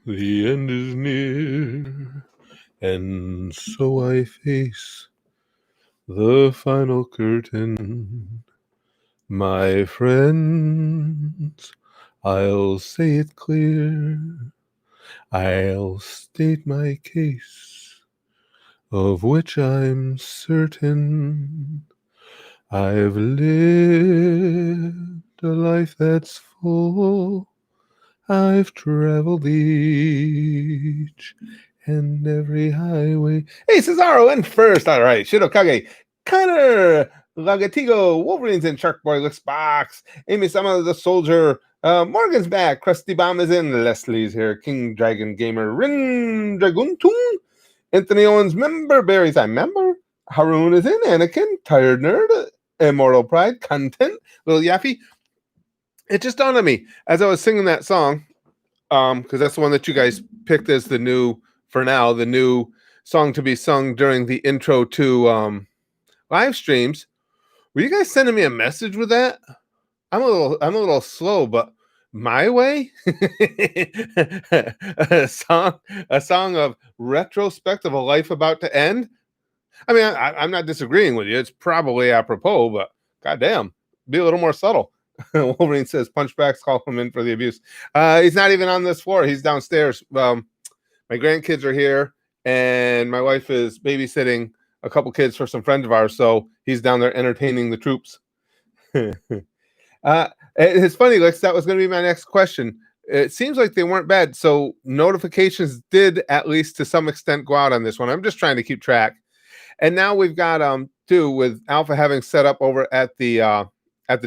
The end is near, and so I face the final curtain. My friends, I'll say it clear. I'll state my case, of which I'm certain. I've lived a life that's full. I've traveled each and every highway. Hey, Cesaro in first. All right. Shirokage, Connor, Lagatigo, Wolverine's in, Shark Boy looks box. Amy Sama the Soldier. Morgan's back. Krusty Bomb is in. Leslie's here. King Dragon Gamer. Rin Draguntung. Anthony Owens, member. Barry's I member. Haroon is in. Anakin. Tired Nerd. Immortal Pride. Content. Little Yaffy. It just dawned on me as I was singing that song, because that's the one that you guys picked as the new, for now, the new song to be sung during the intro to live streams. Were you guys sending me a message with that? I'm a little slow, but my way, a song of retrospect of a life about to end. I mean, I'm not disagreeing with you. It's probably apropos, but goddamn, be a little more subtle. Wolverine says punchbacks, call him in for the abuse. He's not even on this floor. He's downstairs. My grandkids are here, and my wife is babysitting a couple kids for some friends of ours, so he's down there entertaining the troops. It's funny, Lex, that was going to be my next question. It seems like they weren't bad, so notifications did, at least to some extent, go out on this one. I'm just trying to keep track. And now we've got two with Alpha having set up over at the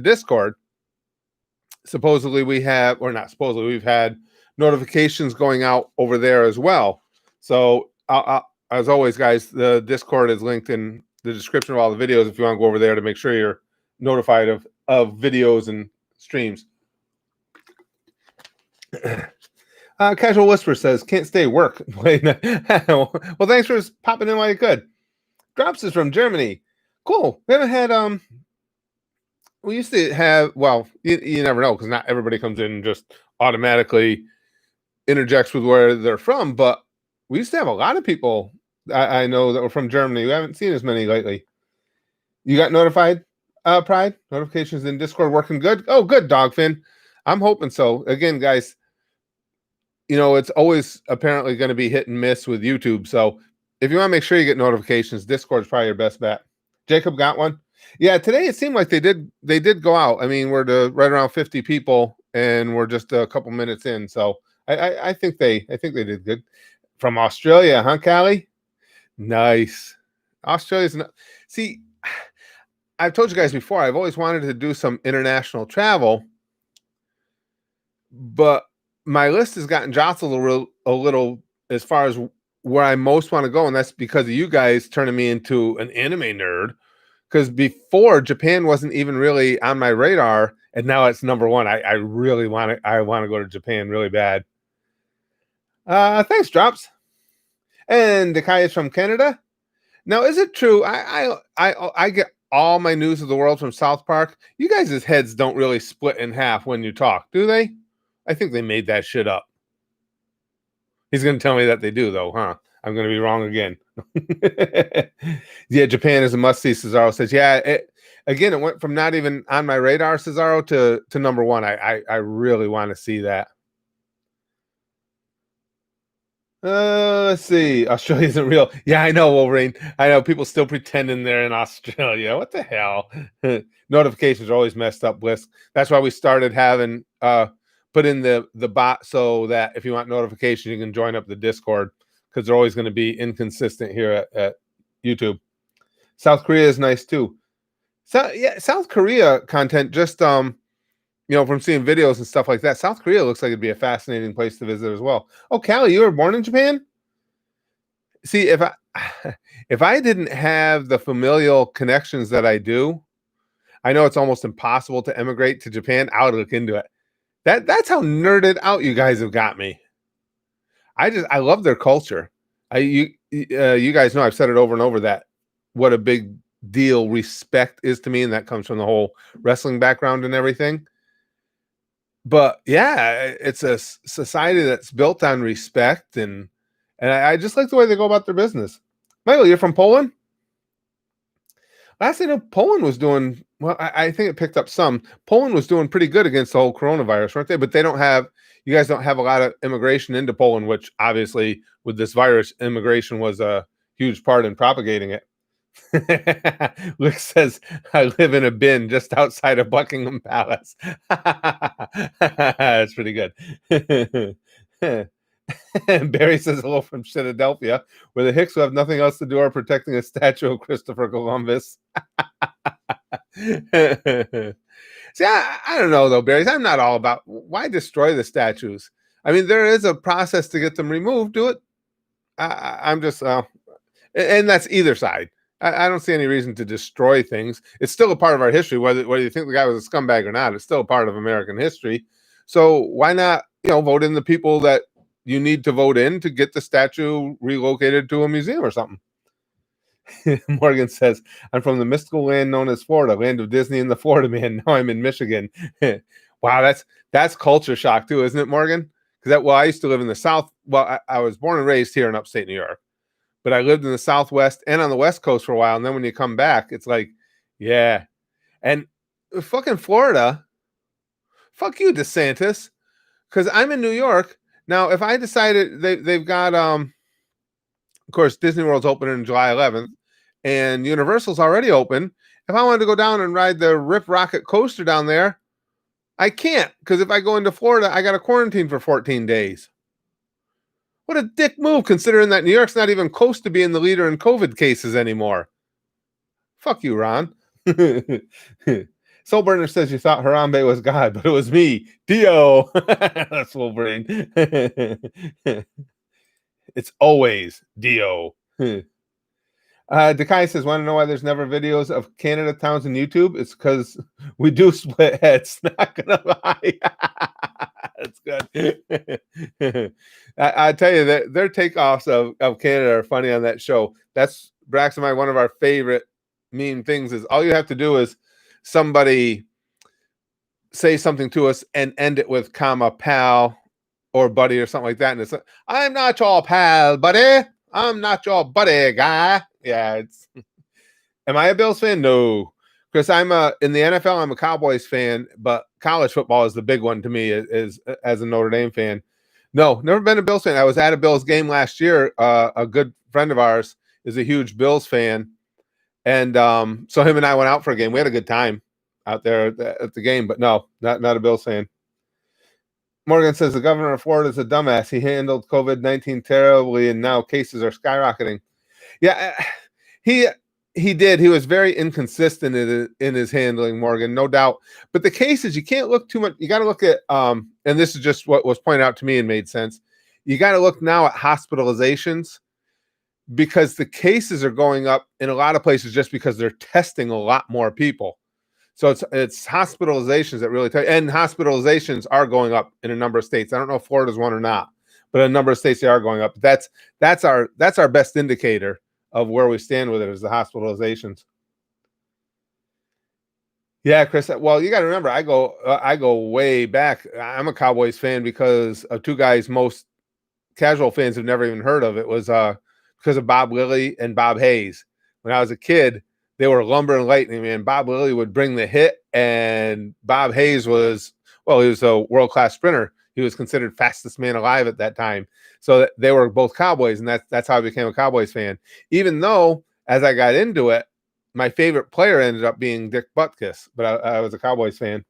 Discord. Supposedly we have, or not supposedly, we've had notifications going out over there as well. So as always, guys, the Discord is linked in the description of all the videos if you want to go over there to make sure you're notified of videos and streams. Casual Whisper says, can't stay work. Well, thanks for popping in while you could. Drops is from Germany. Cool. We haven't had we used to have, well, you never know, because not everybody comes in and just automatically interjects with where they're from, but we used to have a lot of people I know that were from Germany. We haven't seen as many lately. You got notified, Pride? Notifications in Discord working good? Oh, good, Dogfin. I'm hoping so. Again, guys, it's always apparently going to be hit and miss with YouTube, so if you want to make sure you get notifications, Discord's probably your best bet. Jacob got one? Yeah, today it seemed like they did go out. I mean, we're to right around 50 people, and we're just a couple minutes in. So I think they did good. From Australia, huh, Callie? Nice. Australia's not. See, I've told you guys before, I've always wanted to do some international travel, but my list has gotten jostled a little as far as where I most want to go, and that's because of you guys turning me into an anime nerd. Because before, Japan wasn't even really on my radar, and now it's number one. I really want to. I want to go to Japan really bad. Thanks, Drops. And Dekai is from Canada. Now, is it true? I get all my news of the world from South Park. You guys' heads don't really split in half when you talk, do they? I think they made that shit up. He's going to tell me that they do, though, huh? I'm going to be wrong again. Yeah, Japan is a must-see, Cesaro says. Yeah, it went from not even on my radar, Cesaro, to number one. I really want to see that. Let's see. Australia isn't real. Yeah, I know, Wolverine. I know people still pretending they're in Australia. What the hell? Notifications are always messed up, Bliss. That's why we started having put in the bot so that if you want notifications, you can join up the Discord, because they're always going to be inconsistent here at YouTube. South Korea is nice too. So yeah, South Korea content, just from seeing videos and stuff like that, South Korea looks like it'd be a fascinating place to visit as well. Oh, Callie, you were born in Japan? See, if I didn't have the familial connections that I do, I know it's almost impossible to emigrate to Japan. I would look into it. That's how nerded out you guys have got me. I love their culture. You guys know I've said it over and over that what a big deal respect is to me, and that comes from the whole wrestling background and everything. But yeah, it's a society that's built on respect, and I just like the way they go about their business. Michael, you're from Poland? Last I know, Poland was doing well. I think it picked up some. Poland was doing pretty good against the whole coronavirus, weren't they? But they don't have. You guys don't have a lot of immigration into Poland, which obviously, with this virus, immigration was a huge part in propagating it. Luke says, "I live in a bin just outside of Buckingham Palace." That's pretty good. And Barry says hello from Philadelphia, where the Hicks who have nothing else to do are protecting a statue of Christopher Columbus. See, I don't know though, Barry. I'm not all about why destroy the statues. I mean, there is a process to get them removed. Do it. I'm just, and that's either side. I don't see any reason to destroy things. It's still a part of our history, whether you think the guy was a scumbag or not. It's still a part of American history. So why not, vote in the people that you need to vote in to get the statue relocated to a museum or something. Morgan says, I'm from the mystical land known as Florida, land of Disney and the Florida Man. Now I'm in Michigan. Wow, that's culture shock too, isn't it, Morgan? Because I used to live in the South. Well, I was born and raised here in upstate New York, but I lived in the Southwest and on the West Coast for a while. And then when you come back, it's like, yeah. And fucking Florida, fuck you, DeSantis. Because I'm in New York. Now, if I decided they've got, of course, Disney World's opening on July 11th, and Universal's already open. If I wanted to go down and ride the Rip Rocket coaster down there, I can't, because if I go into Florida, I got to quarantine for 14 days. What a dick move, considering that New York's not even close to being the leader in COVID cases anymore. Fuck you, Ron. Soulburner says you thought Harambe was God, but it was me, Dio. That's Wolverine. It's always Dio. Dekai says, want to know why there's never videos of Canada towns on YouTube? It's because we do split heads. Not gonna lie. That's good. I tell you that their takeoffs of Canada are funny on that show. That's Brax and I. One of our favorite meme things is all you have to do is somebody say something to us and end it with comma pal or buddy or something like that, and it's I'm not your pal, buddy. I'm not your buddy, guy. Yeah, it's. Am I a Bills fan? No, because I'm in the NFL. I'm a Cowboys fan, but college football is the big one to me. Is as a Notre Dame fan. No, never been a Bills fan. I was at a Bills game last year. A good friend of ours is a huge Bills fan, and so him and I went out for a game. We had a good time out there at the game, but no, not a Bills fan. Morgan says the governor of Florida is a dumbass. He handled COVID-19 terribly, and now cases are skyrocketing. Yeah, he did. He was very inconsistent in his handling, Morgan, no doubt. But the cases, you can't look too much. You got to look at, and this is just what was pointed out to me and made sense. You got to look now at hospitalizations because the cases are going up in a lot of places just because they're testing a lot more people. So it's hospitalizations that really and hospitalizations are going up in a number of states. I don't know if Florida's one or not, but in a number of states they are going up. That's our best indicator of where we stand with it is the hospitalizations. Yeah, Chris. Well, you got to remember, I go way back. I'm a Cowboys fan because of two guys most casual fans have never even heard of. It was because of Bob Lilly and Bob Hayes. When I was a kid, they were lumber and lightning, man. Bob Lilly would bring the hit, and Bob Hayes he was a world-class sprinter. He was considered fastest man alive at that time. So they were both Cowboys, and that's how I became a Cowboys fan. Even though, as I got into it, my favorite player ended up being Dick Butkus, but I was a Cowboys fan.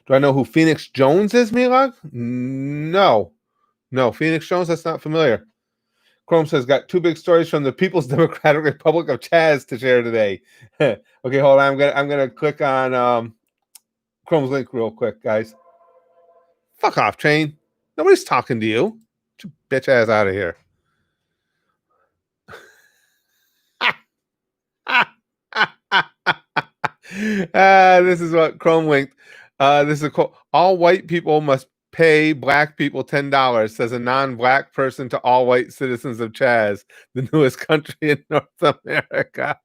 Do I know who Phoenix Jones is, Milag? No. Phoenix Jones, that's not familiar. Chrome says, got two big stories from the People's Democratic Republic of CHAZ to share today. Okay, hold on. I'm gonna click on Chrome's link real quick, guys. Fuck off, Chain. Nobody's talking to you. Get your bitch ass out of here. This is what Chrome linked. This is a quote. All white people must pay black people $10, says a non-black person to all white citizens of CHAZ, the newest country in North America.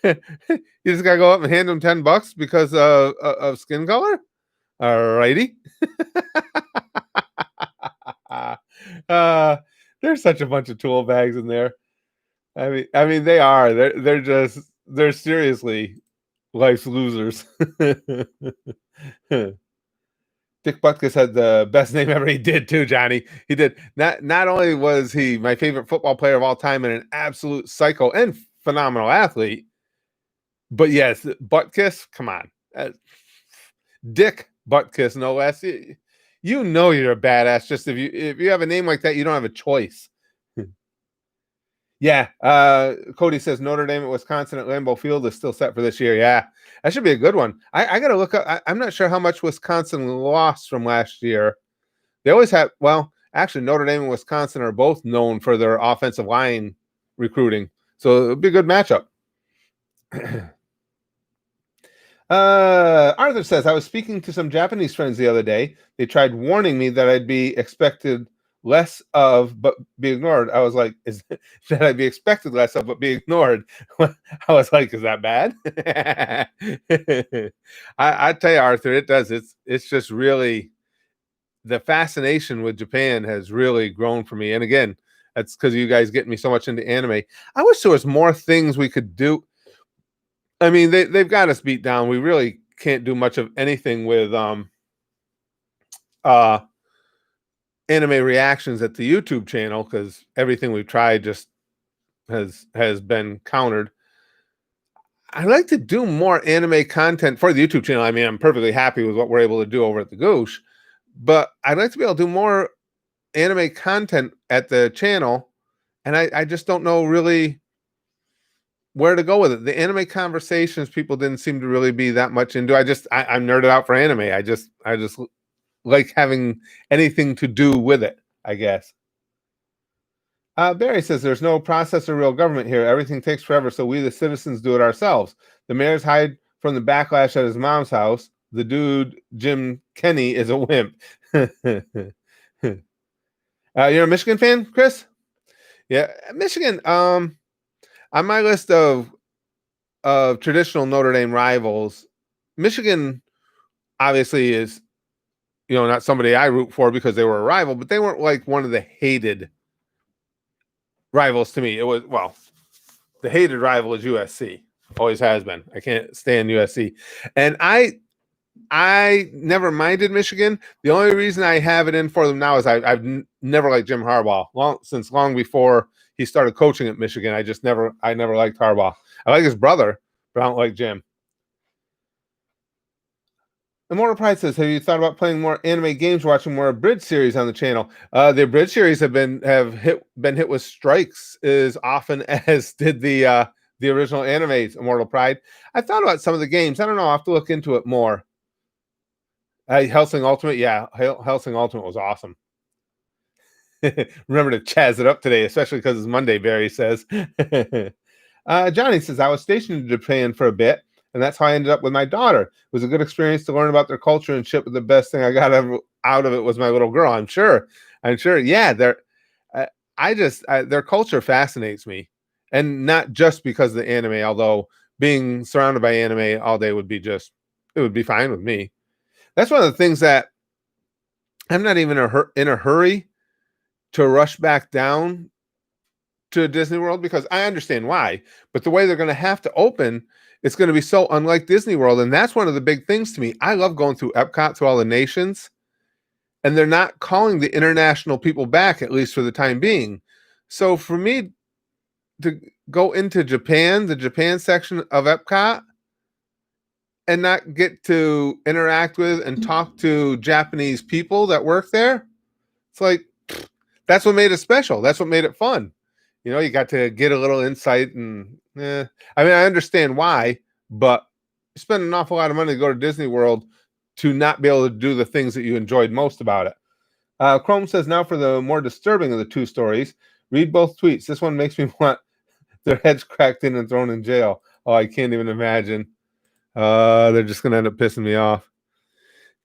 You just gotta go up and hand them $10 because of skin color. Alrighty. There's such a bunch of tool bags in there. I mean, they are. They're seriously life's losers. Dick Butkus had the best name ever. He did too, Johnny. He did. Not only was he my favorite football player of all time and an absolute psycho and phenomenal athlete, but yes, Butkus. Come on, Dick Butkus, no less. You know you're a badass. Just if you have a name like that, you don't have a choice. Yeah. Cody says Notre Dame at Wisconsin at Lambeau Field is still set for this year. Yeah, that should be a good one. I got to look up. I'm not sure how much Wisconsin lost from last year. They always have. Well, actually, Notre Dame and Wisconsin are both known for their offensive line recruiting, so it'll be a good matchup. Arthur says, I was speaking to some Japanese friends the other day. They tried warning me that I'd be expected less of, but be ignored. I was like, is that I'd be expected less of, but be ignored? I was like, is that bad? I tell you, Arthur, it does. It's just really, the fascination with Japan has really grown for me. And again, that's because you guys get me so much into anime. I wish there was more things we could do. I mean, they've got us beat down. We really can't do much of anything with anime reactions at the YouTube channel because everything we've tried just has been countered. I'd like to do more anime content for the YouTube channel. I mean, I'm perfectly happy with what we're able to do over at the Goosh, but I'd like to be able to do more anime content at the channel, and I just don't know really where to go with it. The anime conversations people didn't seem to really be that much into. I'm nerded out for anime. I just like having anything to do with it, I guess. Barry says there's no process or real government here. Everything takes forever, so we the citizens do it ourselves. The mayors hide from the backlash at his mom's house. The dude Jim Kenny is a wimp. You're a Michigan fan, Chris? Yeah, Michigan. On my list of traditional Notre Dame rivals, Michigan obviously is, not somebody I root for because they were a rival, but they weren't like one of the hated rivals to me. It was, well, the hated rival is USC. Always has been. I can't stand USC. And I never minded Michigan. The only reason I have it in for them now is I've never liked Jim Harbaugh. Long before he started coaching at Michigan, I never liked Harbaugh. I like his brother, but I don't like Jim. Immortal Pride says, have you thought about playing more anime games, watching more Bridge series on the channel? The Bridge series have been hit with strikes as often as did the original animes, Immortal Pride. I thought about some of the games. I don't know. I'll have to look into it more. Hellsing Ultimate, yeah. Hellsing Ultimate was awesome. Remember to CHAZ it up today, especially because it's Monday, Barry says. Johnny says, I was stationed in Japan for a bit, and that's how I ended up with my daughter. It was a good experience to learn about their culture and shit, but the best thing I got out of it was my little girl. I'm sure. Yeah, their culture fascinates me. And not just because of the anime, although being surrounded by anime all day would be fine with me. That's one of the things that I'm not even in a hurry to rush back down to Disney World, because I understand why, but the way they're going to have to open, it's going to be so unlike Disney World. And that's one of the big things to me. I love going through Epcot to all the nations, and they're not calling the international people back, at least for the time being. So for me to go into Japan, the Japan section of Epcot, and not get to interact with and talk to Japanese people that work there, it's like, that's what made it special. That's what made it fun. You got to get a little insight, and I mean, I understand why, but you spend an awful lot of money to go to Disney World to not be able to do the things that you enjoyed most about it. Chrome says, now for the more disturbing of the two stories, read both tweets. This one makes me want their heads cracked in and thrown in jail. Oh, I can't even imagine. They're just going to end up pissing me off.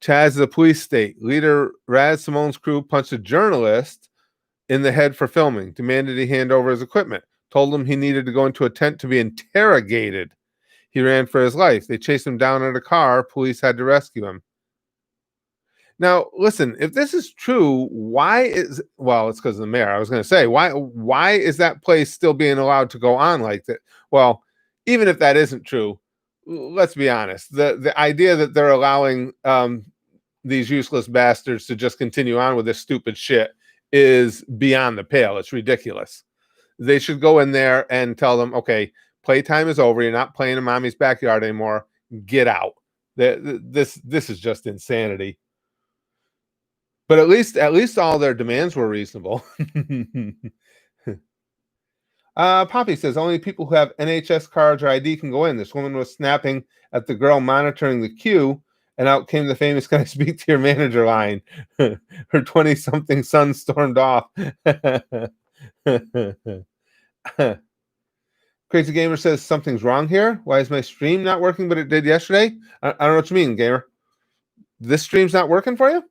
CHAZ is a police state. Leader Raz Simone's crew punched a journalist in the head for filming, demanded he hand over his equipment, told him he needed to go into a tent to be interrogated. He ran for his life. They chased him down in a car. Police had to rescue him. Now, listen, if this is true, why is, well, it's because of the mayor. I was going to say, why is that place still being allowed to go on like that? Well, even if that isn't true, let's be honest. The idea that they're allowing these useless bastards to just continue on with this stupid shit is beyond the pale. It's ridiculous. They should go in there and tell them, okay, playtime is over. You're not playing in mommy's backyard anymore. Get out. This is just insanity. But at least all their demands were reasonable. Poppy says only people who have NHS cards or ID can go in. This woman was snapping at the girl monitoring the queue, and out came the famous "Can I speak to your manager?" line. Her 20-something son stormed off. Crazy Gamer says something's wrong here. Why is my stream not working, but it did yesterday? I don't know what you mean, Gamer. This stream's not working for you?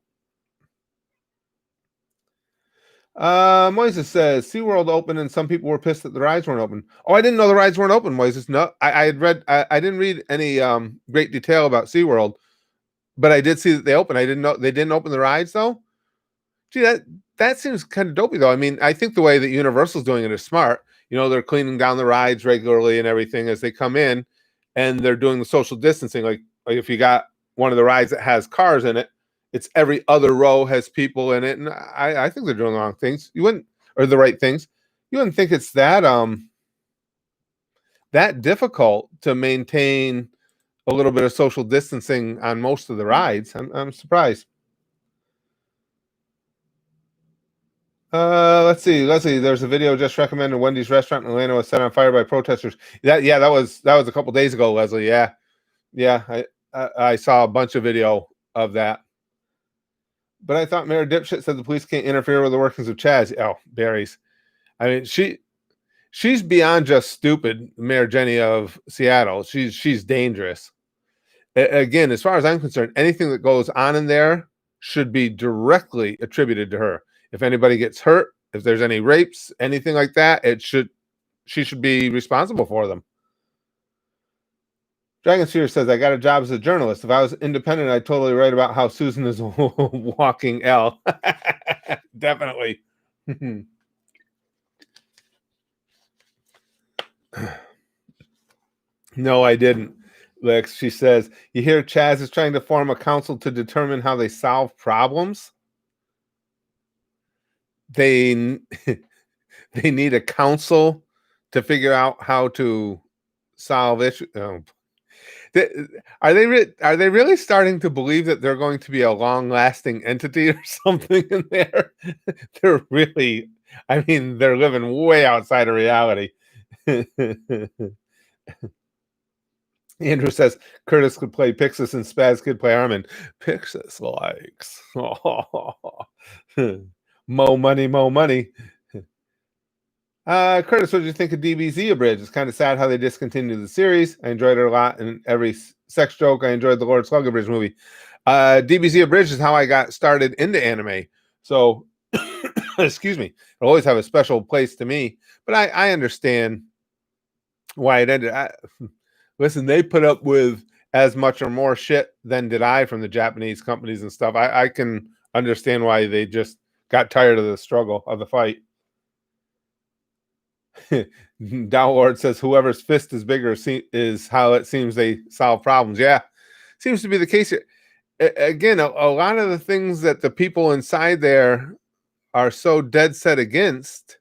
Moises says SeaWorld open and some people were pissed that the rides weren't open. Oh, I didn't know the rides weren't open, Moises. No, I had read, I didn't read any great detail about SeaWorld, but I did see that they opened. I didn't know they didn't open the rides though. Gee, that seems kind of dopey though. I mean, I think the way that Universal's doing it is smart. You know, they're cleaning down the rides regularly and everything as they come in, and they're doing the social distancing. Like if you got one of the rides that has cars in it, it's every other row has people in it, and I think they're doing the wrong things. You wouldn't, or the right things. You wouldn't think it's that that difficult to maintain a little bit of social distancing on most of the rides. I'm surprised. Let's see, Leslie. There's a video just recommended. Wendy's restaurant in Atlanta was set on fire by protesters. That was a couple days ago, Leslie. Yeah. I saw a bunch of video of that. But I thought Mayor Dipshit said the police can't interfere with the workings of CHAZ. Oh, berries. I mean, she's beyond just stupid, Mayor Jenny of Seattle. She's dangerous. Again, as far as I'm concerned, anything that goes on in there should be directly attributed to her. If anybody gets hurt, if there's any rapes, anything like that, she should be responsible for them. Dragon Sphere says, I got a job as a journalist. If I was independent, I'd totally write about how Susan is a walking L. Definitely. No, I didn't. Lex, she says, you hear CHAZ is trying to form a council to determine how they solve problems? They need a council to figure out how to solve issues. Oh. Are they really starting to believe that they're going to be a long-lasting entity or something in there? They're really, I mean, they're living way outside of reality. Andrew says Curtis could play Pixis and Spaz could play Armin. Pixis likes. Mo money. Curtis, what did you think of DBZ Abridged? It's kind of sad how they discontinued the series. I enjoyed it a lot, and every sex joke. I enjoyed the Lord Slug Abridged movie. DBZ Abridged is how I got started into anime. So, excuse me, it'll always have a special place to me. But I understand why it ended. Listen, they put up with as much or more shit than did I from the Japanese companies and stuff. I can understand why they just got tired of the struggle, of the fight. Downward says whoever's fist is bigger is how it seems they solve problems. Yeah, seems to be the case here. Again, a lot of the things that the people inside there are so dead set against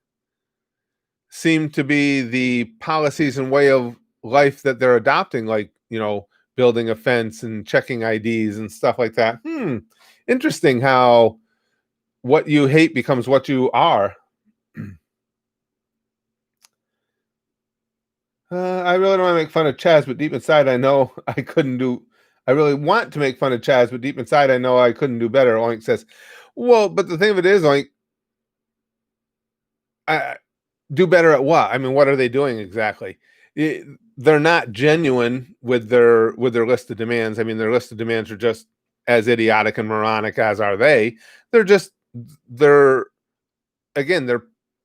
seem to be the policies and way of life that they're adopting, like, you know, building a fence and checking IDs and stuff like that. Interesting how what you hate becomes what you are. I really don't want to make fun of CHAZ, but deep inside I know I couldn't do. I really want to make fun of CHAZ, but deep inside I know I couldn't do better. Oink says, well, but the thing of it is, Oink, do better at what? I mean, what are they doing exactly? They're not genuine with their list of demands. I mean, their list of demands are just as idiotic and moronic as are they. They're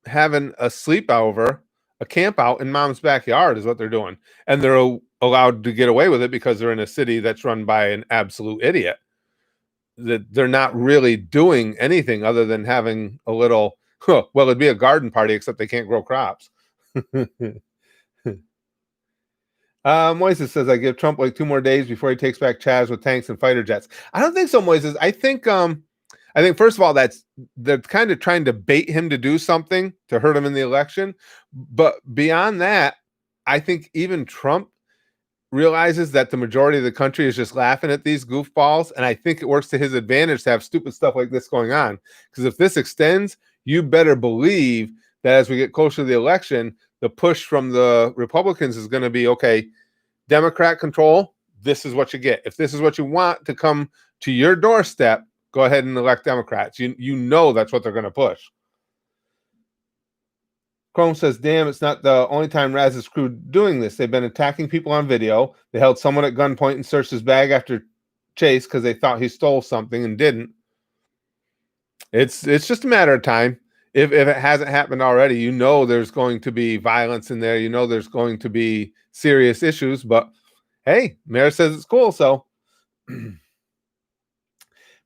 having a sleepover, a camp out in mom's backyard is what they're doing. And they're allowed to get away with it because they're in a city that's run by an absolute idiot. That they're not really doing anything other than having a little, well, it'd be a garden party, except they can't grow crops. Moises says, I give Trump like 2 more days before he takes back CHAZ with tanks and fighter jets. I don't think so, Moises. I think first of all, they're kind of trying to bait him to do something to hurt him in the election. But beyond that, I think even Trump realizes that the majority of the country is just laughing at these goofballs. And I think it works to his advantage to have stupid stuff like this going on. Because if this extends, you better believe that as we get closer to the election, the push from the Republicans is going to be, okay, Democrat control, this is what you get. If this is what you want to come to your doorstep, go ahead and elect Democrats. You know that's what they're going to push. Chrome says, damn, it's not the only time Raz's crew doing this. They've been attacking people on video. They held someone at gunpoint and searched his bag after chase because they thought he stole something and didn't. It's just a matter of time. If it hasn't happened already, you know there's going to be violence in there. You know there's going to be serious issues. But, hey, Mayor says it's cool, so...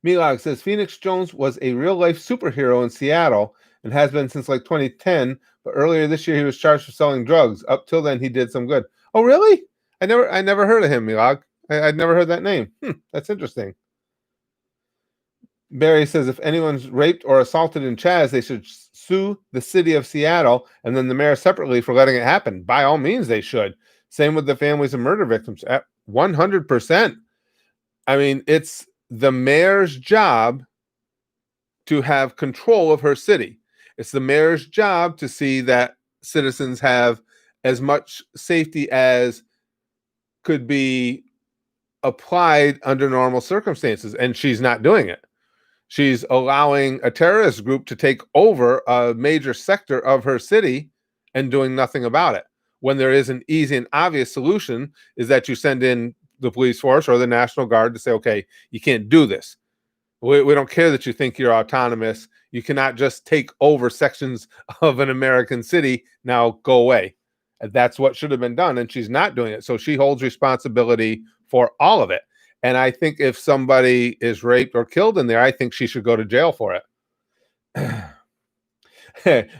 Milag says, Phoenix Jones was a real-life superhero in Seattle and has been since like 2010, but earlier this year he was charged for selling drugs. Up till then, he did some good. Oh, really? I never heard of him, Milag. I'd never heard that name. That's interesting. Barry says, if anyone's raped or assaulted in CHAZ, they should sue the city of Seattle and then the mayor separately for letting it happen. By all means, they should. Same with the families of murder victims. At 100%. I mean, it's the mayor's job to have control of her city. It's the mayor's job to see that citizens have as much safety as could be applied under normal circumstances, and she's not doing it. She's allowing a terrorist group to take over a major sector of her city and doing nothing about it. When there is an easy and obvious solution is that you send in the police force or the National Guard to say, okay, you can't do this. We don't care that you think you're autonomous. You cannot just take over sections of an American city. Now go away. And that's what should have been done. And she's not doing it. So she holds responsibility for all of it. And I think if somebody is raped or killed in there, I think she should go to jail for it.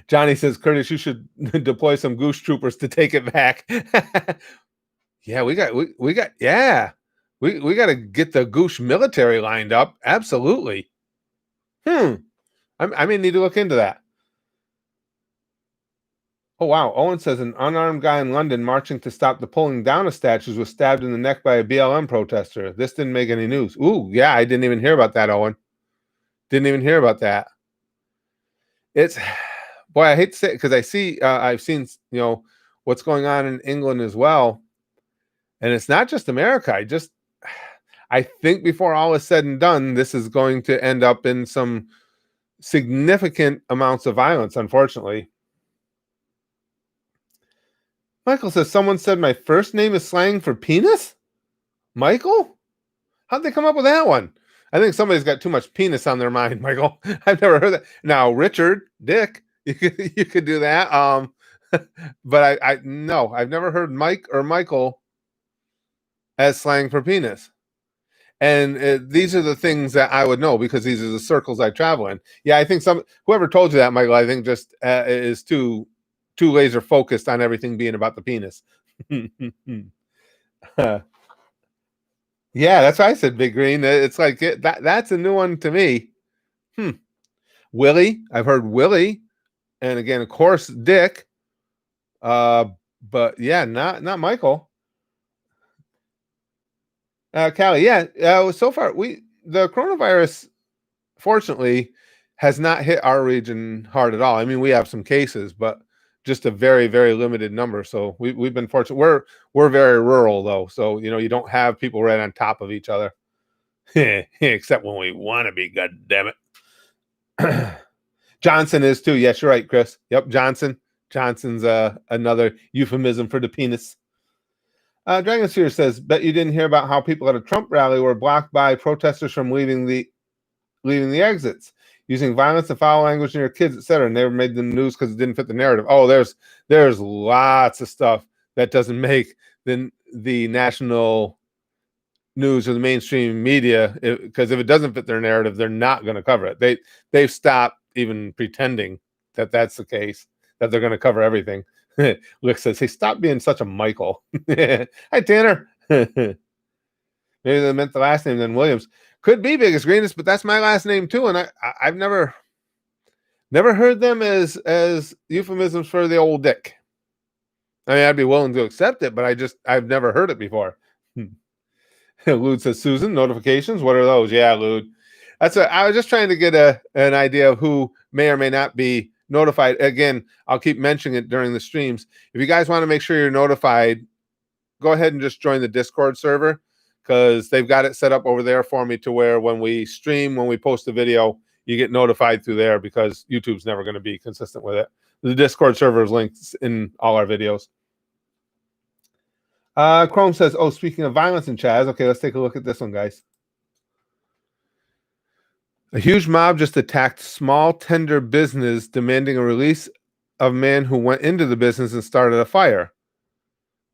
Johnny says, Curtis, you should deploy some goose troopers to take it back. Yeah, we got to get the goose military lined up. Absolutely. I may need to look into that. Oh, wow. Owen says an unarmed guy in London marching to stop the pulling down of statues was stabbed in the neck by a BLM protester. This didn't make any news. Ooh, yeah, I didn't even hear about that, Owen. Didn't even hear about that. Boy, I hate to say it because I've seen, what's going on in England as well. And it's not just America. I think before all is said and done, this is going to end up in some significant amounts of violence, unfortunately. Michael says, someone said my first name is slang for penis? Michael? How'd they come up with that one? I think somebody's got too much penis on their mind, Michael. I've never heard that. Now, Richard, Dick, you could do that. But no, I've never heard Mike or Michael as slang for penis. And these are the things that I would know because these are the circles I travel in. Yeah, I think whoever told you that, Michael, I think just is too laser focused on everything being about the penis. Yeah, that's why I said Big Green. It's like that's a new one to me. Willie, I've heard Willie, and again, of course, Dick. But yeah, not Michael. Callie, yeah. So far, the coronavirus, fortunately, has not hit our region hard at all. I mean, we have some cases, but just a very, very limited number. So we've been fortunate. We're very rural though, so you don't have people right on top of each other, except when we want to be. God damn it. Johnson is too. Yes, you're right, Chris. Yep, Johnson. Johnson's another euphemism for the penis. Dragon Seer says, bet you didn't hear about how people at a Trump rally were blocked by protesters from leaving the exits, using violence and foul language near kids, etc. Never made the news because it didn't fit the narrative. Oh, there's lots of stuff that doesn't make the national news or the mainstream media, because if it doesn't fit their narrative, they're not going to cover it. They've stopped even pretending that that's the case, that they're going to cover everything. Lick says, hey, stop being such a Michael. Hi, Tanner. Maybe they meant the last name then Williams. Could be Biggest Greenest, but that's my last name too, and I've never heard them as euphemisms for the old dick. I mean, I'd be willing to accept it, but I've never heard it before. Lude says, Susan, notifications, what are those? Yeah, Lude. I was just trying to get an idea of who may or may not be notified. Again, I'll keep mentioning it during the streams. If you guys want to make sure you're notified, go ahead and just join the Discord server, because they've got it set up over there for me to where when we stream, when we post a video, you get notified through there, because YouTube's never going to be consistent with it. The Discord server is linked in all our videos. Chrome says, oh, speaking of violence in CHAZ, okay, let's take a look at this one, guys. A huge mob just attacked small tender business, demanding a release of man who went into the business and started a fire.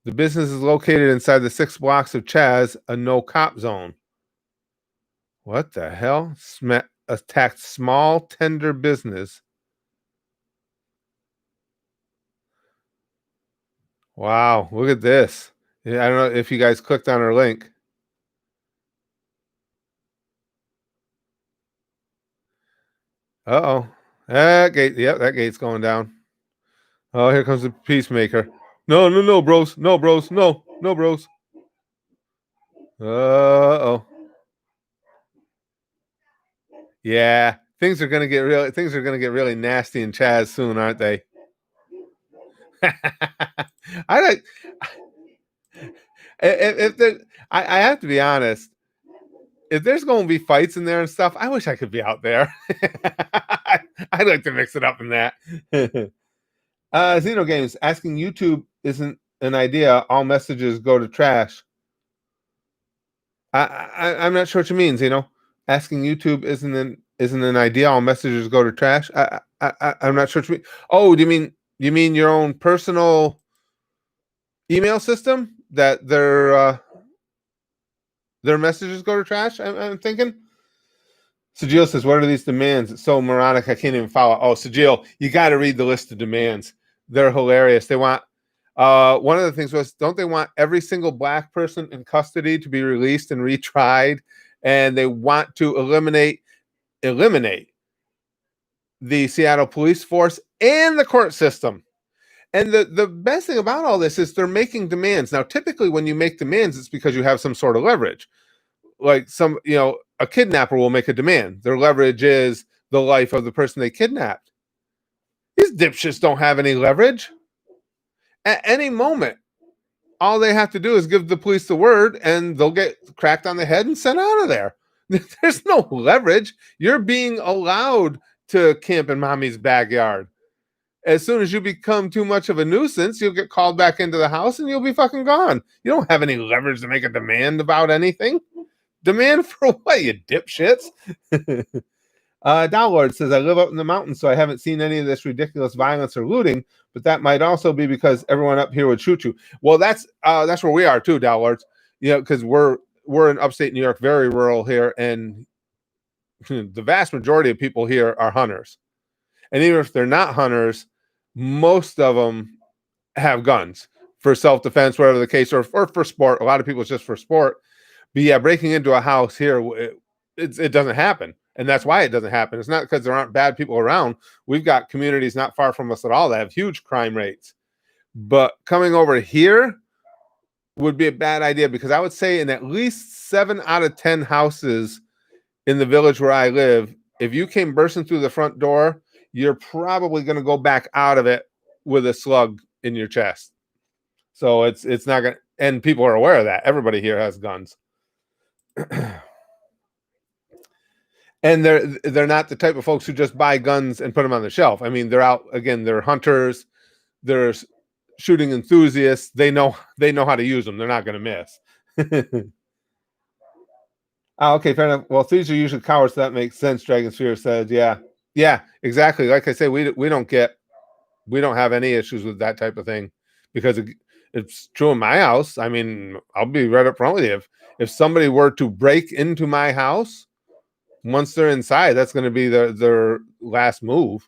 The business is located inside the 6 blocks of CHAZ, a no-cop zone. What the hell? Attacked small tender business. Wow, look at this. I don't know if you guys clicked on our link. Uh-oh. That gate, yep, that gate's going down. Oh, here comes the peacemaker. No, bros. No, bros. No, bros. Uh-oh. Yeah, things are gonna get really nasty in CHAZ soon, aren't they? I have to be honest. If there's going to be fights in there and stuff, I wish I could be out there. I'd like to mix it up in that. Xeno Games asking, YouTube isn't an idea. All messages go to trash. I'm not sure what you mean, Xeno. Asking, YouTube isn't an idea. All messages go to trash. I'm not sure what you mean. Oh, do you mean your own personal email system that their messages go to trash? I'm thinking. Sajil says, what are these demands? It's so moronic, I can't even follow. Oh, Sajil, you got to read the list of demands. They're hilarious. They want, one of the things was, don't they want every single black person in custody to be released and retried? And they want to eliminate the Seattle police force and the court system. And the best thing about all this is they're making demands. Now, typically when you make demands, it's because you have some sort of leverage. Like a kidnapper will make a demand. Their leverage is the life of the person they kidnapped. These dipshits don't have any leverage. At any moment, all they have to do is give the police the word and they'll get cracked on the head and sent out of there. There's no leverage. You're being allowed to camp in mommy's backyard. As soon as you become too much of a nuisance, you'll get called back into the house and you'll be fucking gone. You don't have any leverage to make a demand about anything. Demand for what, you dipshits? Downlord says, I live up in the mountains, so I haven't seen any of this ridiculous violence or looting, but that might also be because everyone up here would shoot you. Well, that's where we are too, Downlords. Because we're in upstate New York, very rural here, and the vast majority of people here are hunters. And even if they're not hunters, most of them have guns for self-defense, whatever the case, or for sport. A lot of people it's just for sport. But yeah, breaking into a house here, it doesn't happen. And that's why it doesn't happen. It's not because there aren't bad people around. We've got communities not far from us at all that have huge crime rates. But coming over here would be a bad idea, because I would say in at least 7 out of 10 houses in the village where I live, if you came bursting through the front door, you're probably going to go back out of it with a slug in your chest. So it's not going to, and people are aware of that. Everybody here has guns. And they're not the type of folks who just buy guns and put them on the shelf. I mean, they're out, again, they're hunters. There's shooting enthusiasts, they know how to use them. They're not going to miss. Oh, okay, fair enough. Well, thieves are usually cowards, so that makes sense. Dragon Sphere says, yeah, exactly. Like I say, we don't have any issues with that type of thing because it's true in my house. I mean, I'll be right up front with you. If somebody were to break into my house, once they're inside, that's going to be their last move.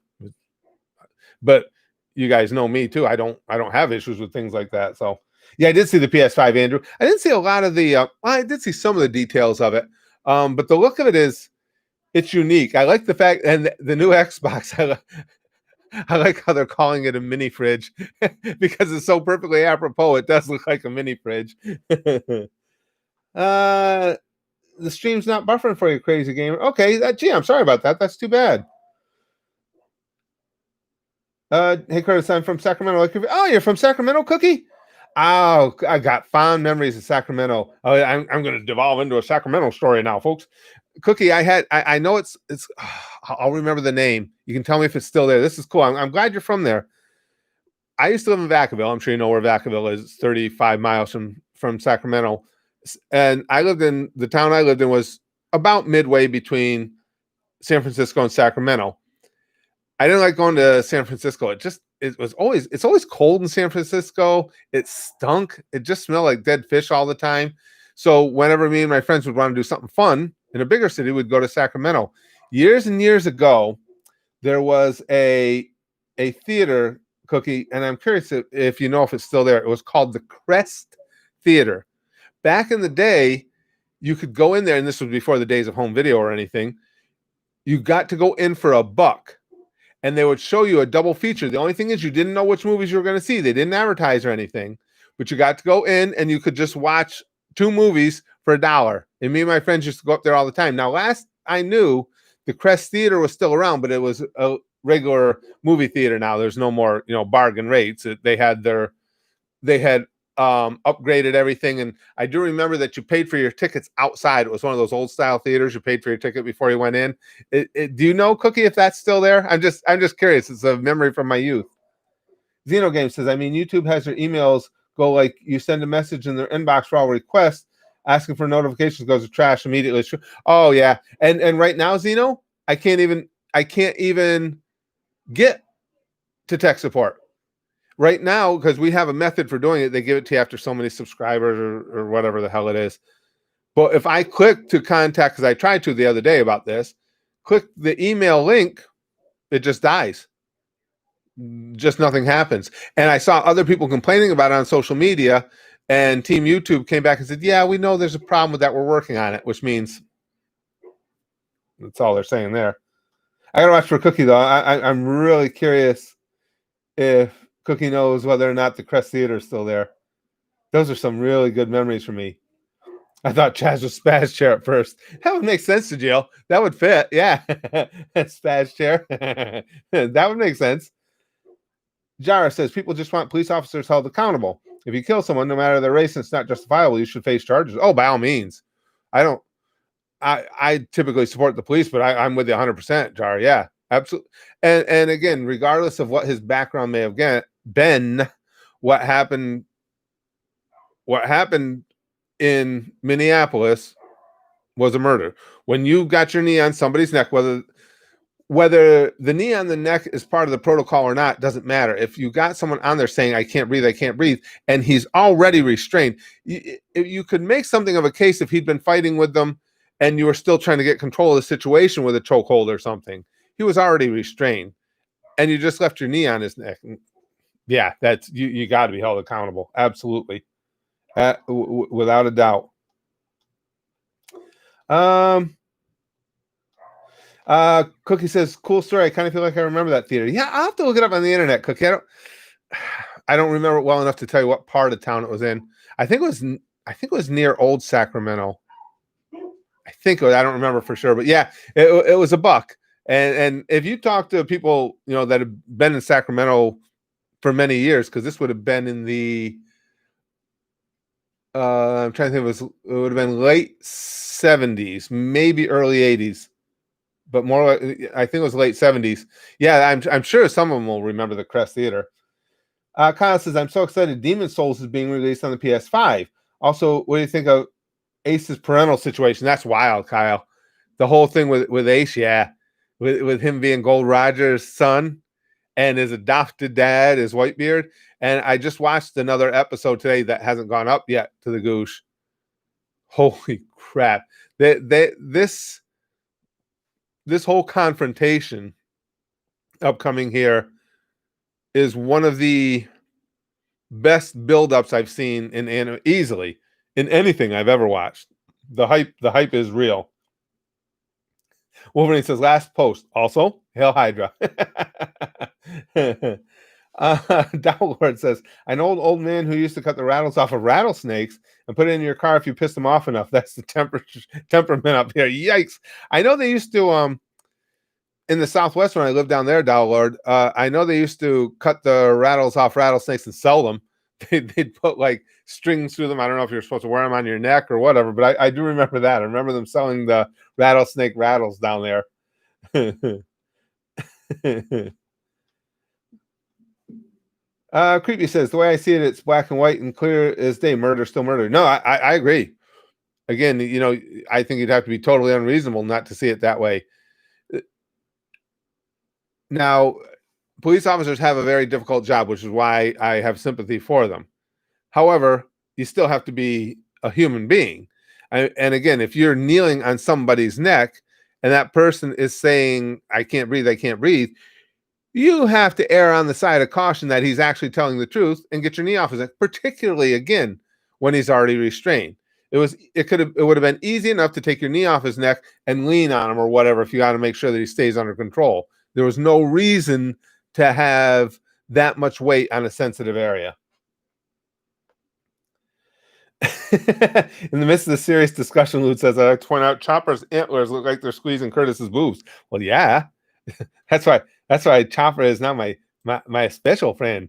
But you guys know me too. I don't have issues with things like that. So yeah, I did see the PS5, Andrew. I didn't see a lot of the. Well, I did see some of the details of it. But the look of it is, it's unique. I like the fact, and the new Xbox. I like how they're calling it a mini fridge because it's so perfectly apropos. It does look like a mini fridge. The stream's not buffering for you, crazy gamer. Okay, gee, I'm sorry about that. That's too bad. Hey Curtis, I'm from Sacramento. Oh, you're from Sacramento, Cookie? Oh, I got fond memories of Sacramento. Oh, I'm going to devolve into a Sacramento story now, folks. Cookie, I know it's I'll remember the name. You can tell me if it's still there. This is cool. I'm glad you're from there. I used to live in Vacaville. I'm sure you know where Vacaville is. It's 35 miles from Sacramento. And the town I lived in was about midway between San Francisco and Sacramento. I didn't like going to San Francisco. It's always cold in San Francisco. It stunk. It just smelled like dead fish all the time. So whenever me and my friends would want to do something fun in a bigger city, we'd go to Sacramento. Years and years ago, there was a theater, Cookie, and I'm curious if you know if it's still there. It was called the Crest Theater. Back in the day, you could go in there, and this was before the days of home video or anything. You got to go in for $1, and they would show you a double feature. The only thing is you didn't know which movies you were going to see. They didn't advertise or anything, but you got to go in, and you could just watch 2 movies for $1. And me and my friends used to go up there all the time. Now, last I knew, the Crest Theater was still around, but it was a regular movie theater now. There's no more, bargain rates. They had upgraded everything, and I do remember that you paid for your tickets outside. It was one of those old style theaters. You paid for your ticket before you went in. Do you know, Cookie, if that's still there? I'm just curious. It's a memory from my youth. Xeno Game says, I mean, YouTube has their emails go like you send a message in their inbox for all requests, asking for notifications goes to trash immediately. Oh yeah, and right now, Xeno, I can't even get to tech support right now because we have a method for doing it. They give it to you after so many subscribers or whatever the hell it is. But if I click to contact, because I tried to the other day about this, click the email link, it just dies. Just nothing happens. And I saw other people complaining about it on social media, and Team YouTube came back and said, yeah, we know there's a problem with that. We're working on it, which means that's all they're saying there. I got to watch for Cookie, though. I'm really curious if Cookie knows whether or not the Crest Theater is still there. Those are some really good memories for me. I thought CHAZ was Spaz Chair at first. That would make sense to Jill. That would fit. Yeah. Spaz Chair. That would make sense. Jara says, people just want police officers held accountable. If you kill someone, no matter their race, and it's not justifiable, you should face charges. Oh, by all means. I typically support the police, but I'm with you 100%, Jara. Yeah, absolutely. And again, regardless of what his background may have been, what happened in Minneapolis was a murder. When you got your knee on somebody's neck, whether the knee on the neck is part of the protocol or not, doesn't matter. If you got someone on there saying, I can't breathe, and he's already restrained, you could make something of a case if he'd been fighting with them and you were still trying to get control of the situation with a chokehold or something. He was already restrained, and you just left your knee on his neck. Yeah, that's you got to be held accountable. Absolutely. Without a doubt. Cookie says, cool story. I kind of feel like I remember that theater. Yeah, I'll have to look it up on the internet, Cookie. I don't remember it well enough to tell you what part of town it was in. I think it was near Old Sacramento. I don't remember for sure, but yeah, it was $1. And if you talk to people, that have been in Sacramento for many years, because this would have been in the I'm trying to think, it would have been late 70s, maybe early 80s. But more, I think it was late 70s. Yeah, I'm sure some of them will remember the Crest Theater. Kyle says, I'm so excited Demon Souls is being released on the PS5. Also, what do you think of Ace's parental situation? That's wild, Kyle. The whole thing with Ace, yeah. With him being Gold Roger's son and his adopted dad is Whitebeard. And I just watched another episode today that hasn't gone up yet to the Goosh. Holy crap. This whole confrontation upcoming here is one of the best build-ups I've seen in anime, easily in anything I've ever watched. The hype is real. Wolverine says, last post. Also, Hail Hydra. Downlord says, I know an old man who used to cut the rattles off of rattlesnakes and put it in your car if you pissed them off enough. That's the temperament up here. Yikes. I know they used to in the Southwest when I lived down there, Downlord, I know they used to cut the rattles off rattlesnakes and sell them. They'd put like strings through them. I don't know if you're supposed to wear them on your neck or whatever, but I do remember that. I remember them selling the rattlesnake rattles down there. Creepy says, the way I see it, it's black and white and clear as day. Murder, still murder. No, I agree. Again, you know, I think you'd have to be totally unreasonable not to see it that way. Now, police officers have a very difficult job, which is why I have sympathy for them. However, you still have to be a human being. And again, if you're kneeling on somebody's neck and that person is saying, I can't breathe, you have to err on the side of caution that he's actually telling the truth and get your knee off his neck, particularly, again, when he's already restrained. It would have been easy enough to take your knee off his neck and lean on him or whatever if you got to make sure that he stays under control. There was no reason to have that much weight on a sensitive area. In the midst of the serious discussion, Lute says, I point out Chopper's antlers look like they're squeezing Curtis's boobs. Well, yeah. That's why Chopper is now my special friend.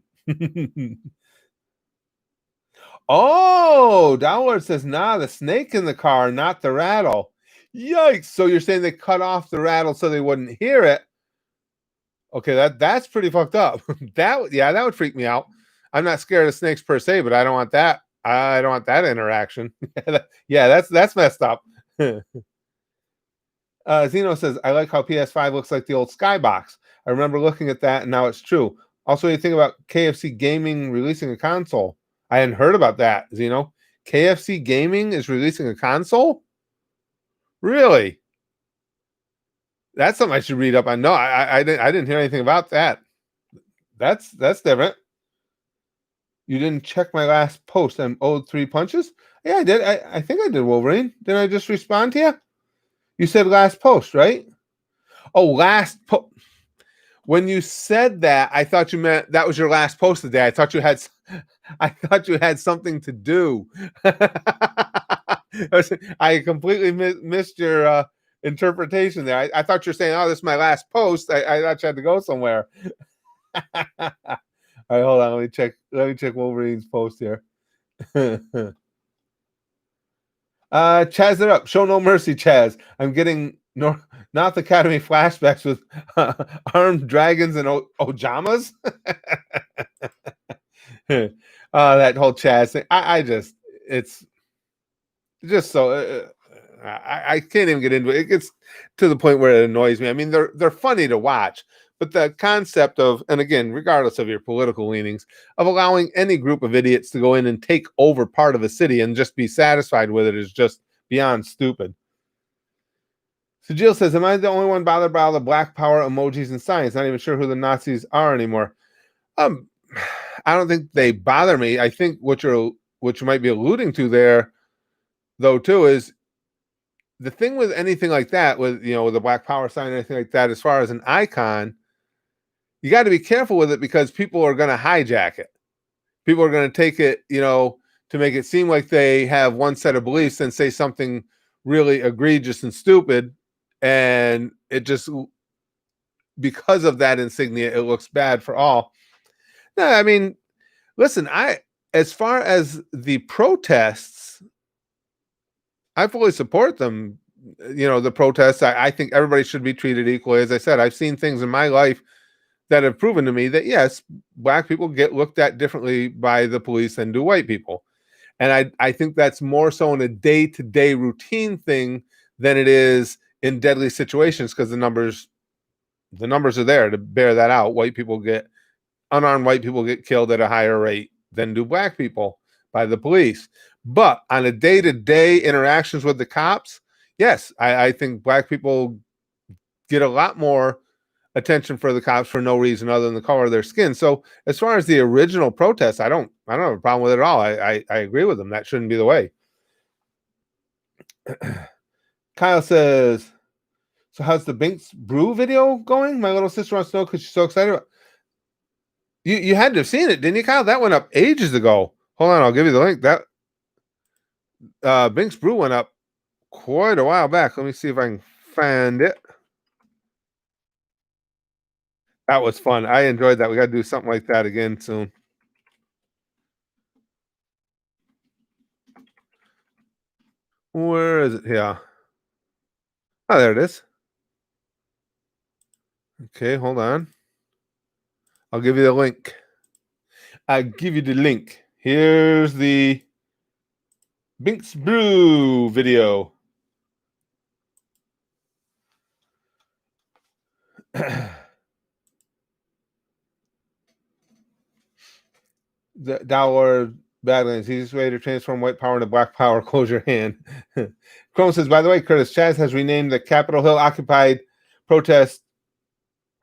Oh, Downward says, nah, the snake in the car, not the rattle. Yikes. So you're saying they cut off the rattle so they wouldn't hear it? Okay, that's pretty fucked up. That would freak me out. I'm not scared of snakes per se, but I don't want that. I don't want that interaction. Yeah, that's messed up. Zeno says, I like how PS5 looks like the old Skybox. I remember looking at that, and now it's true. Also, you think about KFC Gaming releasing a console. I hadn't heard about that, Zeno. KFC Gaming is releasing a console? Really? That's something I should read up on. No, I didn't hear anything about that. That's different. You didn't check my last post. I'm owed 3 punches? Yeah, I did. I think I did, Wolverine. Didn't I just respond to you? You said last post, right? Oh, last post. When you said that, I thought you meant that was your last post of the day. I thought you had something to do. I completely missed your interpretation there. I thought you were saying, oh, this is my last post. I thought you had to go somewhere. All right, hold on. Let me check Wolverine's post here. Chaz it up. Show no mercy, Chaz. I'm getting North Academy flashbacks with armed dragons and ojamas. That whole Chaz thing. It's just so I can't even get into it. It gets to the point where it annoys me. I mean, they're funny to watch, but the concept of, and again, regardless of your political leanings, of allowing any group of idiots to go in and take over part of a city and just be satisfied with it is just beyond stupid. So Jill says, am I the only one bothered by all the black power emojis and signs? Not even sure who the Nazis are anymore. I don't think they bother me. I think what you might be alluding to there, though, too, is the thing with anything like that, with the black power sign, anything like that, as far as an icon, you got to be careful with it because people are going to hijack it. People are going to take it, to make it seem like they have one set of beliefs and say something really egregious and stupid. And it just, because of that insignia, it looks bad for all. No, I mean, listen, as far as the protests, I fully support them. The protests, I think everybody should be treated equally. As I said, I've seen things in my life that have proven to me that yes, black people get looked at differently by the police than do white people. And I think that's more so in a day-to-day routine thing than it is in deadly situations, because the numbers are there to bear that out. Unarmed white people get killed at a higher rate than do black people by the police. But on a day-to-day interactions with the cops, yes, I think black people get a lot more attention for the cops for no reason other than the color of their skin. So as far as the original protest, I don't have a problem with it at all. I agree with them. That shouldn't be the way. Kyle says, so how's the Binks Brew video going? My little sister wants to know because she's so excited about. You had to have seen it, didn't you, Kyle? That went up ages ago. Hold on, I'll give you the link. That Binks Brew went up quite a while back. Let me see if I can find it. That was fun. I enjoyed that. We got to do something like that again soon. Where is it? Yeah. Oh, there it is. Okay, hold on. I'll give you the link. I'll give you the link. Here's the Binks Brew video. The dollar Badlands, easiest way to transform white power into black power. Close your hand. Chrome says, by the way, Curtis, CHAZ has renamed the Capitol Hill occupied protest,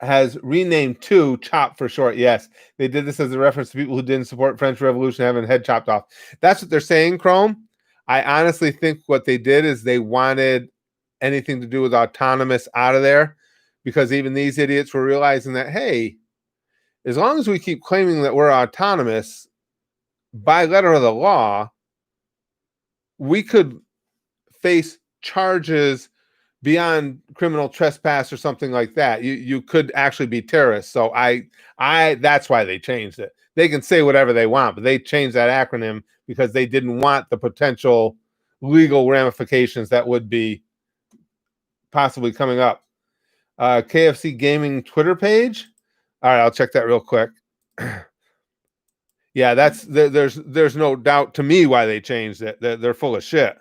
has renamed to CHOP for short. Yes, they did this as a reference to people who didn't support French Revolution having head chopped off. That's what they're saying, Chrome. I honestly think what they did is they wanted anything to do with autonomous out of there, because even these idiots were realizing that, hey, as long as we keep claiming that we're autonomous, by letter of the law, we could face charges beyond criminal trespass or something like that. You could actually be terrorists. So I that's why they changed it. They can say whatever they want, but they changed that acronym because they didn't want the potential legal ramifications that would be possibly coming up. KFC Gaming Twitter page. All right, I'll check that real quick. Yeah, there's no doubt to me why they changed it. They're full of shit.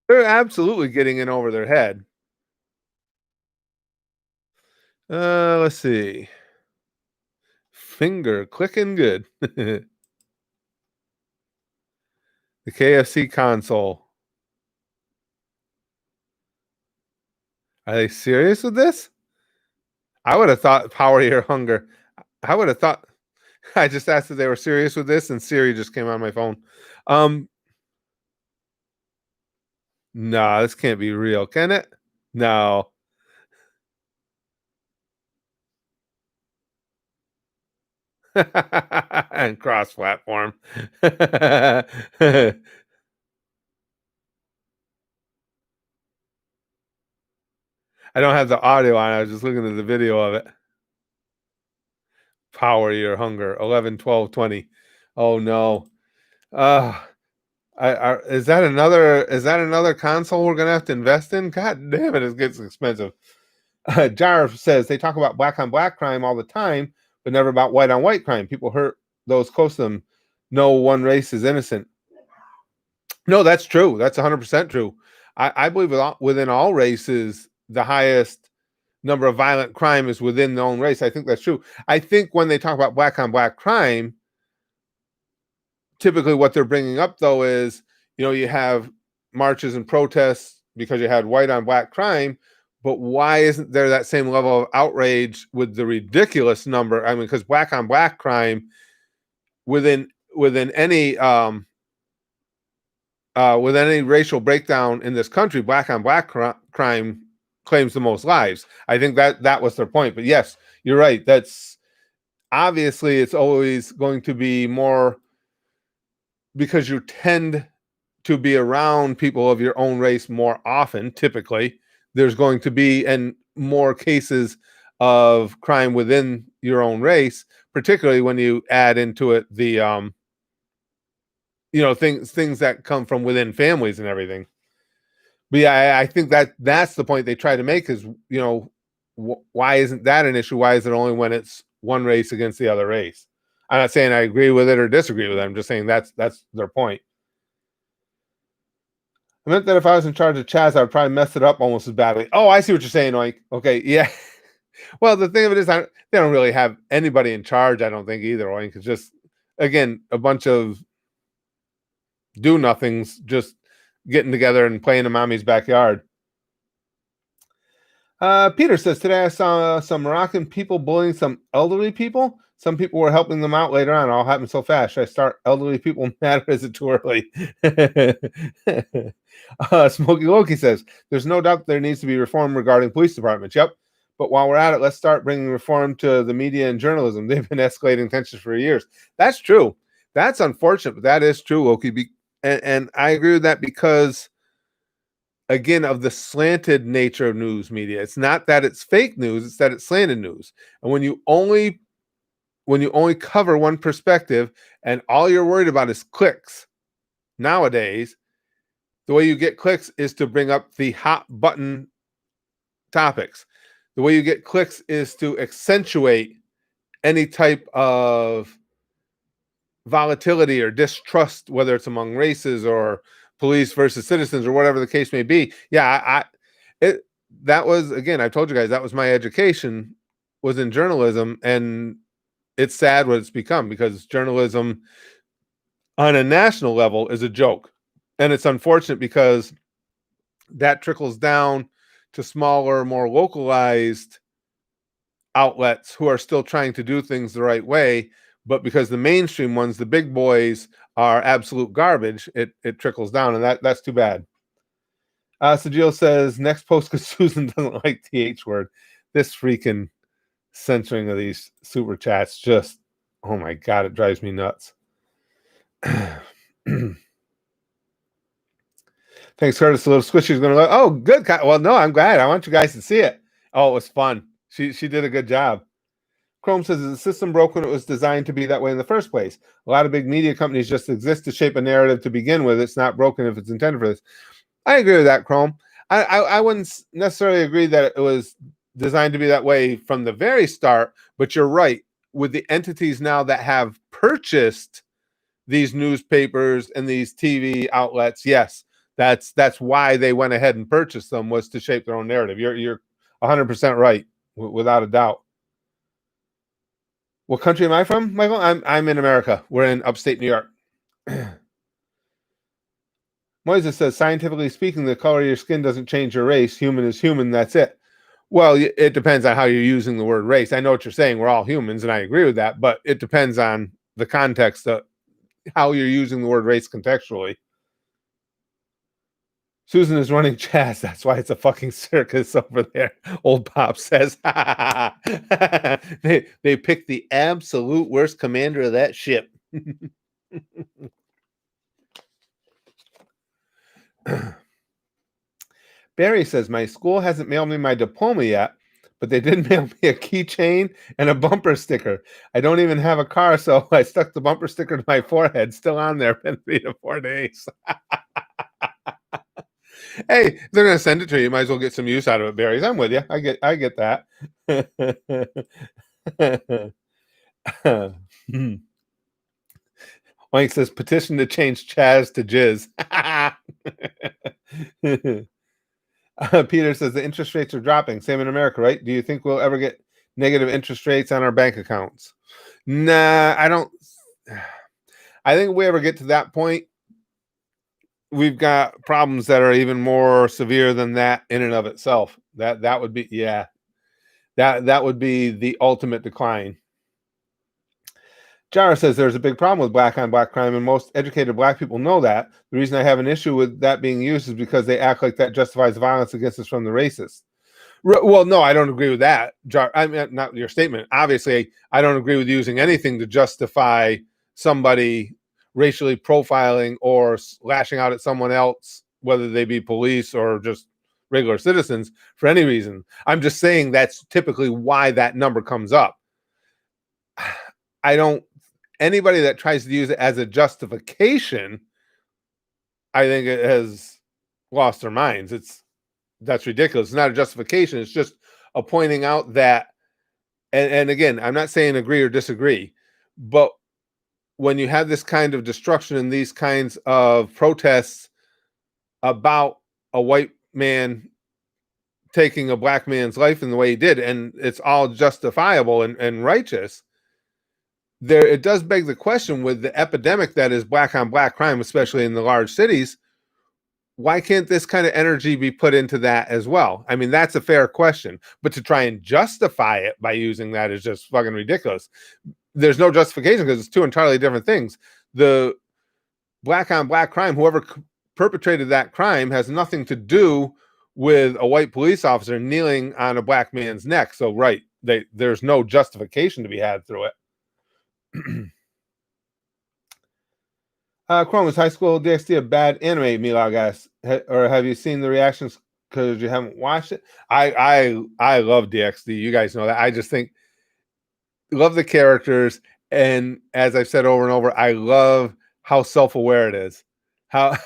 They're absolutely getting in over their head. Let's see. Finger clicking good. The KFC console. Are they serious with this? I would have thought power your hunger. I would have thought. I just asked if they were serious with this, and Siri just came on my phone. No, this can't be real, can it? No. And cross-platform. I don't have the audio on. I was just looking at the video of it. Power your hunger. 11, 12, 20. Oh no. Is that another console we're gonna have to invest in? God damn it, it gets expensive. Jar says they talk about black on black crime all the time, but never about white on white crime. People hurt those close to them. No one race is innocent. No, that's true. That's 100% true. I believe within all races, the highest number of violent crime is within their own race. I think that's true. I think when they talk about black on black crime, typically what they're bringing up though is, you have marches and protests because you had white on black crime, but why isn't there that same level of outrage with the ridiculous number? I mean, because black on black crime within any with any racial breakdown in this country, black on black crime claims the most lives. I think that was their point. But yes, you're right. That's obviously it's always going to be more because you tend to be around people of your own race more often. Typically, there's going to be more cases of crime within your own race, particularly when you add into it the things that come from within families and everything. But yeah, I think that's the point they try to make is, why isn't that an issue? Why is it only when it's one race against the other race? I'm not saying I agree with it or disagree with it. I'm just saying that's their point. I meant that if I was in charge of CHAZ, I would probably mess it up almost as badly. Oh, I see what you're saying, Oink. Okay, yeah. Well, the thing of it is, they don't really have anybody in charge, I don't think, either, Oink. It's just, again, a bunch of do-nothings just getting together and playing in mommy's backyard. Peter says, today I saw some Moroccan people bullying some elderly people. Some people were helping them out later on. It all happened so fast. Should I start elderly people matter? Is it too early? Smokey Loki says, there's no doubt there needs to be reform regarding police departments. Yep. But while we're at it, let's start bringing reform to the media and journalism. They've been escalating tensions for years. That's true. That's unfortunate, but that is true, Loki. And I agree with that because, again, of the slanted nature of news media. It's not that it's fake news, it's that it's slanted news. And when you only cover one perspective and all you're worried about is clicks nowadays, the way you get clicks is to bring up the hot button topics. The way you get clicks is to accentuate any type of volatility or distrust, whether it's among races or police versus citizens or whatever the case may be. Yeah, that was, again, I told you guys, that was my education, was in journalism, and it's sad what it's become because journalism on a national level is a joke. And it's unfortunate because that trickles down to smaller, more localized outlets who are still trying to do things the right way. But because the mainstream ones, the big boys, are absolute garbage, it trickles down, and that's too bad. Sajil says, next post because Susan doesn't like the H word. This freaking censoring of these super chats, just, oh my God, it drives me nuts. Thanks, Curtis. A little squishy is going to go, oh, good. Well, no, I'm glad. I want you guys to see it. Oh, it was fun. She did a good job. Chrome says, is the system broke when it was designed to be that way in the first place? A lot of big media companies just exist to shape a narrative to begin with. It's not broken if it's intended for this. I agree with that, Chrome. I wouldn't necessarily agree that it was designed to be that way from the very start, but you're right. With the entities now that have purchased these newspapers and these TV outlets, yes, that's why they went ahead and purchased them, was to shape their own narrative. You're 100% right, without a doubt. What country am I from, Michael? I'm in America. We're in upstate New York. Moises says, scientifically speaking, the color of your skin doesn't change your race. Human is human. That's it. Well, it depends on how you're using the word race. I know what you're saying. We're all humans, and I agree with that. But it depends on the context of how you're using the word race contextually. Susan is running CHAZ. That's why it's a fucking circus over there. Old Pop says, they picked the absolute worst commander of that ship. Barry says, my school hasn't mailed me my diploma yet, but they did mail me a keychain and a bumper sticker. I don't even have a car, so I stuck the bumper sticker to my forehead. Still on there, been 3 to 4 days. Hey, they're gonna send it to you. You might as well get some use out of it, Barry. I'm with you. I get that. Mike says, petition to change CHAZ to Jizz. Peter says, the interest rates are dropping. Same in America, right? Do you think we'll ever get negative interest rates on our bank accounts? Nah, I don't. I think if we ever get to that point, we've got problems that are even more severe than that in and of itself. That would be, yeah, that would be the ultimate decline. Jara says there's a big problem with black on black crime, and most educated black people know that. The reason I have an issue with that being used is because they act like that justifies violence against us from the racists. Well, no, I don't agree with that. I mean, not your statement. Obviously, I don't agree with using anything to justify somebody racially profiling or lashing out at someone else, whether they be police or just regular citizens, for any reason. I'm just saying that's typically why that number comes up. Anybody that tries to use it as a justification, I think it has lost their minds. That's ridiculous. It's not a justification. It's just of pointing out that, and again, I'm not saying agree or disagree, but when you have this kind of destruction and these kinds of protests about a white man taking a black man's life in the way he did, and it's all justifiable and righteous, there it does beg the question, with the epidemic that is black on black crime, especially in the large cities, why can't this kind of energy be put into that as well? I mean, that's a fair question, but to try and justify it by using that is just fucking ridiculous. There's no justification because it's two entirely different things. The black on black crime, whoever perpetrated that crime has nothing to do with a white police officer kneeling on a black man's neck. So, right, there's no justification to be had through it. Chrome, is High School DxD a bad anime, Mila, guys? Or have you seen the reactions because you haven't watched it? I love DxD. You guys know that. I just think, love the characters, and as I've said over and over, I love how self-aware it is. How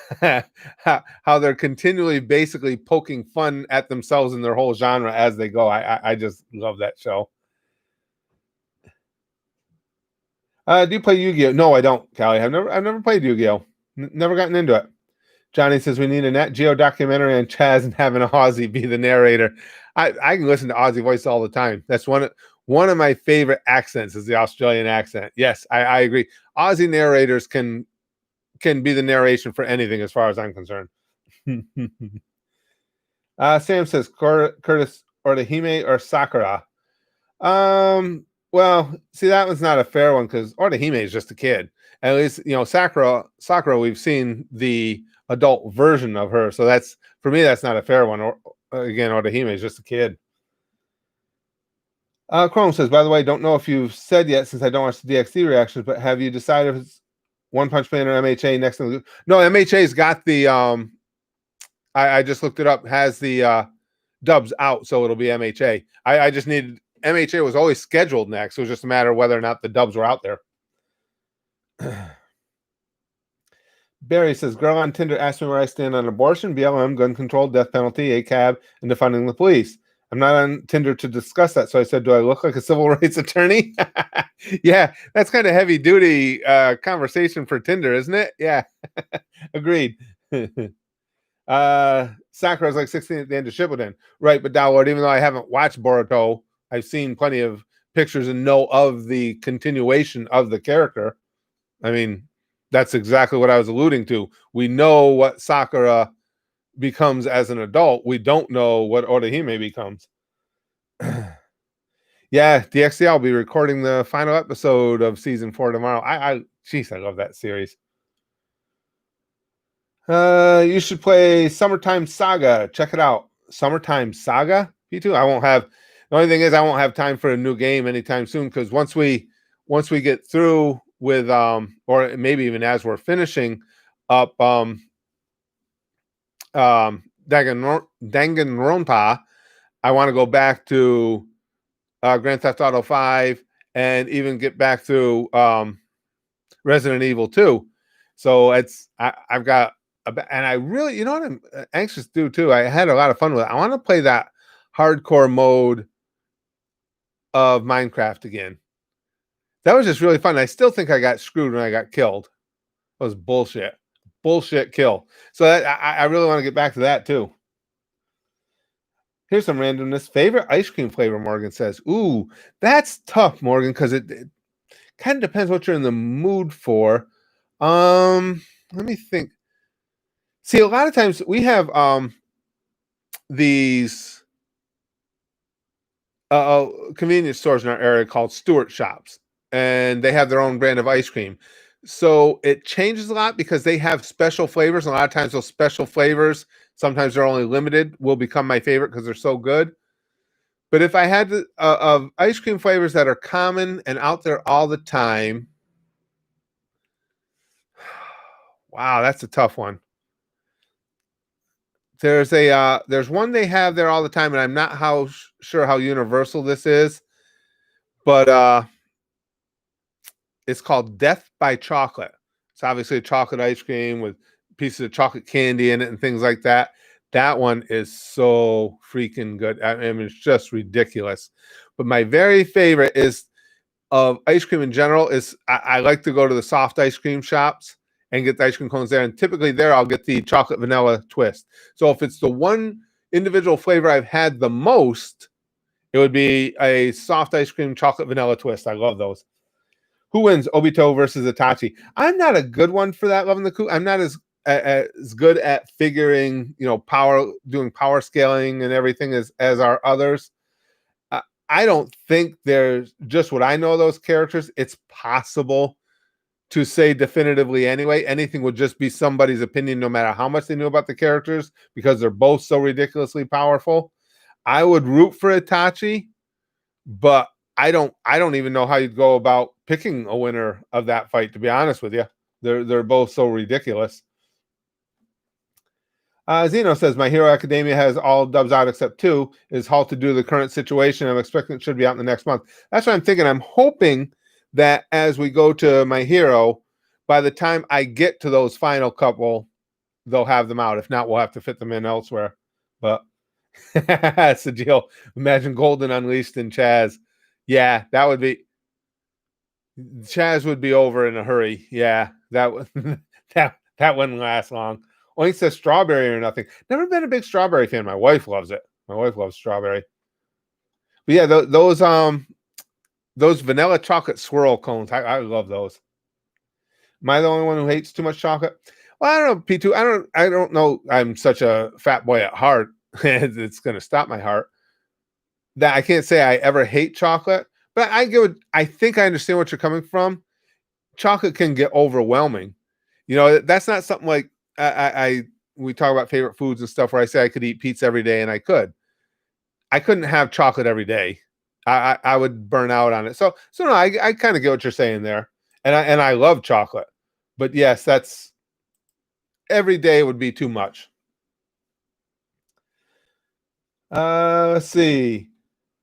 how they're continually basically poking fun at themselves in their whole genre as they go. I just love that show. Do you play Yu-Gi-Oh? No, I don't, Callie. I've never played Yu-Gi-Oh. Never gotten into it. Johnny says we need a Nat Geo documentary on CHAZ and having an Aussie be the narrator. I can listen to Aussie voice all the time. That's one of my favorite accents is the Australian accent. Yes, I agree. Aussie narrators can be the narration for anything as far as I'm concerned. Sam says Curtis Orihime or Sakura. Well, see, that one's not a fair one because Orihime is just a kid. At least, Sakura, we've seen the adult version of her. So that's, for me, that's not a fair one. Or again, Orihime is just a kid. Chrome says, by the way, don't know if you've said yet since I don't watch the DxD reactions, but have you decided if it's One Punch Man or MHA next to the... No, MHA's got the I just looked it up, has the dubs out, so it'll be MHA. I just needed... MHA was always scheduled next. It was just a matter of whether or not the dubs were out there. Barry says, girl on Tinder asked me where I stand on abortion, BLM, gun control, death penalty, ACAB, and defunding the police. I'm not on Tinder to discuss that. So I said, do I look like a civil rights attorney? Yeah, that's kind of heavy duty conversation for Tinder, isn't it? Yeah, agreed. Sakura's like 16 at the end of Shippuden. Right, but Downward, even though I haven't watched Boruto, I've seen plenty of pictures and know of the continuation of the character. I mean, that's exactly what I was alluding to. We know what Sakura becomes as an adult. We don't know what Orihime becomes. Yeah, DxD, I'll be recording the final episode of season 4 tomorrow. Jeez, I love that series. You should play Summertime Saga. Check it out. Summertime Saga? P2? I won't have... The only thing is I won't have time for a new game anytime soon, because once we get through with or maybe even as we're finishing up Danganronpa, I want to go back to Grand Theft Auto 5 and even get back to Resident Evil 2. So I've got and I really, you know what I'm anxious to do too? I had a lot of fun with it. I want to play that hardcore mode of Minecraft again. That was just really fun. I still think I got screwed when I got killed. That was bullshit kill. So I really want to get back to that too. Here's some randomness. Favorite ice cream flavor, Morgan says. Ooh, that's tough, Morgan, because it kind of depends what you're in the mood for. Let me think. See, a lot of times we have these convenience stores in our area called Stewart Shops, and they have their own brand of ice cream. So it changes a lot because they have special flavors. And a lot of times those special flavors, sometimes they're only limited, will become my favorite because they're so good. But if I had of ice cream flavors that are common and out there all the time, wow, that's a tough one. There's one they have there all the time, and I'm not sure how universal this is, but it's called Death by Chocolate. It's obviously a chocolate ice cream with pieces of chocolate candy in it and things like that. That one is so freaking good. I mean, it's just ridiculous. But my very favorite is of ice cream in general is I like to go to the soft ice cream shops and get the ice cream cones there. And typically there I'll get the chocolate vanilla twist. So if it's the one individual flavor I've had the most, it would be a soft ice cream chocolate vanilla twist. I love those. Who wins, Obito versus Itachi? I'm not a good one for that, Loving the Coup. I'm not as good at figuring, doing power scaling and everything as are others. I don't think there's just what I know of those characters. It's possible to say definitively anyway. Anything would just be somebody's opinion, no matter how much they knew about the characters, because they're both so ridiculously powerful. I would root for Itachi, but I don't even know how you'd go about picking a winner of that fight, to be honest with you. They're both so ridiculous. Zeno says, My Hero Academia has all dubs out except 2. Is halted due to the current situation. I'm expecting it should be out in the next month. That's what I'm thinking. I'm hoping that as we go to My Hero, by the time I get to those final couple, they'll have them out. If not, we'll have to fit them in elsewhere. But that's the deal. Imagine Golden Unleashed in CHAZ. Yeah, that would be... CHAZ would be over in a hurry. Yeah, that wouldn't last long. Only says strawberry or nothing. Never been a big strawberry fan. My wife loves it. My wife loves strawberry. But yeah, those vanilla chocolate swirl cones, I love those. Am I the only one who hates too much chocolate? Well, I don't know, P2. I don't know. I'm such a fat boy at heart. It's going to stop my heart. That I can't say I ever hate chocolate, but I think I understand what you're coming from. Chocolate can get overwhelming. That's not something like we talk about favorite foods and stuff where I say I could eat pizza every day, and I couldn't have chocolate every day. I would burn out on it. So no, I kind of get what you're saying there, and I love chocolate, but yes, that's every day would be too much. Let's see.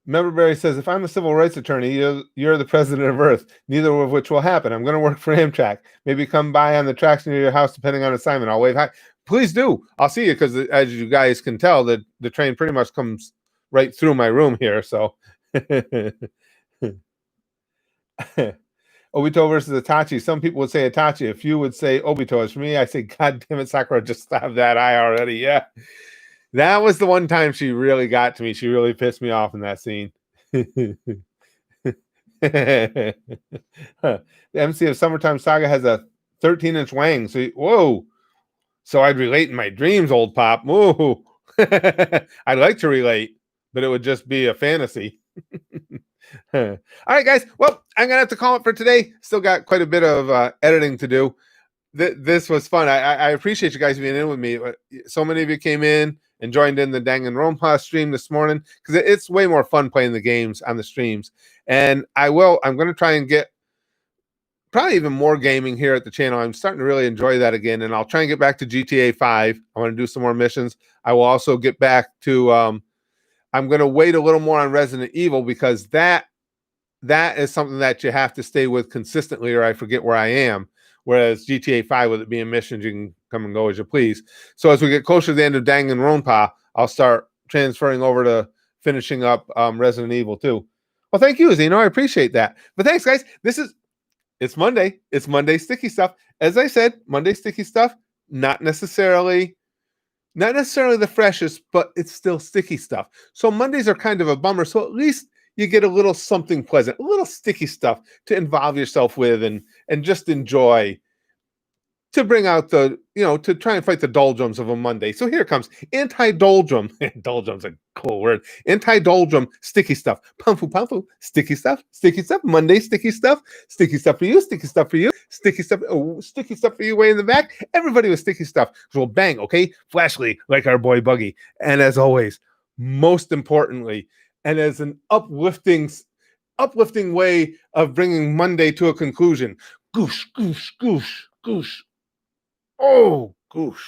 Memberberry says, if I'm a civil rights attorney, you're the president of Earth, neither of which will happen. I'm going to work for Amtrak. Maybe come by on the tracks near your house, depending on assignment. I'll wave hi. Please do. I'll see you, because as you guys can tell, the train pretty much comes right through my room here. So Obito versus Itachi. Some people would say Itachi. A few would say Obito. As for me, I say, God damn it, Sakura, just stabbed that eye already. Yeah. That was the one time she really got to me. She really pissed me off in that scene. The MC of Summertime Saga has a 13-inch wang. Whoa. So I'd relate in my dreams, old pop. Whoa. I'd like to relate, but it would just be a fantasy. All right, guys. Well, I'm going to have to call it for today. Still got quite a bit of editing to do. This was fun. I appreciate you guys being in with me. So many of you came in and joined in the Danganronpa stream this morning, because it's way more fun playing the games on the streams. And I'm going to try and get probably even more gaming here at the channel. I'm starting to really enjoy that again, and I'll try and get back to GTA 5. I want to do some more missions. I will also get back to I'm going to wait a little more on Resident Evil, because that is something that you have to stay with consistently, or I forget where I am. Whereas GTA 5, with it being missions, you can come and go as you please. So as we get closer to the end of Danganronpa, I'll start transferring over to finishing up Resident Evil 2. Well, thank you, Zeno. I appreciate that. But thanks, guys. It's Monday. It's Monday sticky stuff. As I said, Monday sticky stuff, not necessarily the freshest, but it's still sticky stuff. So Mondays are kind of a bummer. So at least you get a little something pleasant, a little sticky stuff to involve yourself with and just enjoy, to bring out to try and fight the doldrums of a Monday. So here comes anti-doldrum. Doldrum's a cool word. Anti-doldrum sticky stuff. Pumfu, sticky stuff, Monday sticky stuff for you, sticky stuff for you, sticky stuff for you way in the back. Everybody with sticky stuff. So we'll bang, okay? Flashly, like our boy Buggy. And as always, most importantly, and as an uplifting way of bringing Monday to a conclusion. Goosh, goosh, goosh, goosh. Oh, goosh.